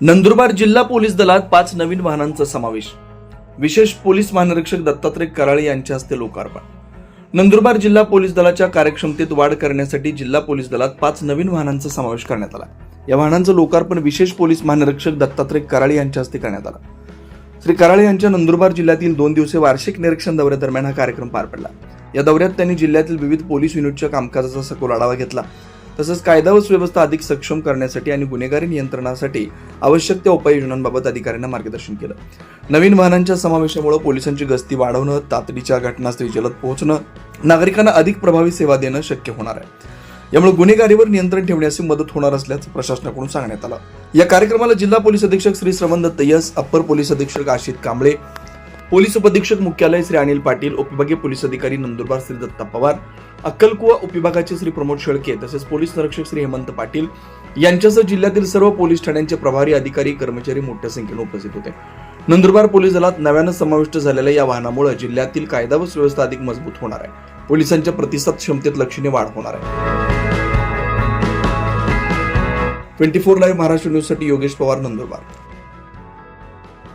नंदुरबार जिल्हा पोलीस दलात 5 नवीन वाहनांचा समावेश. विशेष पोलीस महानिरीक्षक दत्तात्रय कराळे यांच्या हस्ते लोकार्पण. नंदुरबार जिल्हा पोलीस दलाच्या कार्यक्षमतेत वाढ करण्यासाठी जिल्हा पोलीस दलात 5 नवीन वाहनांचा समावेश करण्यात आला. या वाहनांचं लोकार्पण विशेष पोलीस महानिरीक्षक दत्तात्रय कराळे यांच्या हस्ते करण्यात आलं. श्री कराळे यांच्या नंदुरबार जिल्ह्यातील 2 दिवसीय वार्षिक निरीक्षण दौऱ्यादरम्यान हा कार्यक्रम पार पडला. या दौऱ्यात त्यांनी जिल्ह्यातील विविध पोलीस युनिटच्या कामकाजाचा सखोल आढावा घेतला. तसंच कायदा व सुव्यवस्था अधिक सक्षम करण्यासाठी आणि गुन्हेगारी नियंत्रणासाठी आवश्यक त्या उपाययोजनांबाबत अधिकाऱ्यांना मार्गदर्शन केलं. नवीन वाहनांच्या समावेशामुळे पोलिसांची गस्ती वाढवणं, तातडीच्या घटनास्थळी जलद पोहोचणं, नागरिकांना अधिक प्रभावी सेवा देणं शक्य होणार आहे. यामुळे गुन्हेगारीवर नियंत्रण ठेवण्यास मदत होणार असल्याचं प्रशासनाकडून सांगण्यात आलं. या कार्यक्रमाला जिल्हा पोलीस अधीक्षक श्री श्रवण दत्त यस, अप्पर पोलीस अधीक्षक आशित कांबळे, पोलीस उपअधीक्षक मुख्यालय श्री अनिल पाटील, उपविभागीय पोलीस अधिकारी नंदुरबार श्री दत्ता पवार, अक्कलकुवा उपविभागाचे श्री प्रमोद शेळके तसेच पोलीस निरीक्षक श्री हेमंत पाटील यांच्यासह जिल्ह्यातील सर्व पोलीस ठाण्यांचे प्रभारी अधिकारी कर्मचारी मोठ्या संख्येने उपस्थित होते. नंदुरबार पोलीस दलात नव्यानं समाविष्ट झालेल्या या वाहनामुळे जिल्ह्यातील कायदा व सुव्यवस्था अधिक मजबूत होणार आहे. पोलिसांच्या प्रतिसाद क्षमतेत लक्षणीय वाढ होणार आहे. 24 लाईव्ह महाराष्ट्र न्यूज साठी योगेश पवार, नंदुरबार.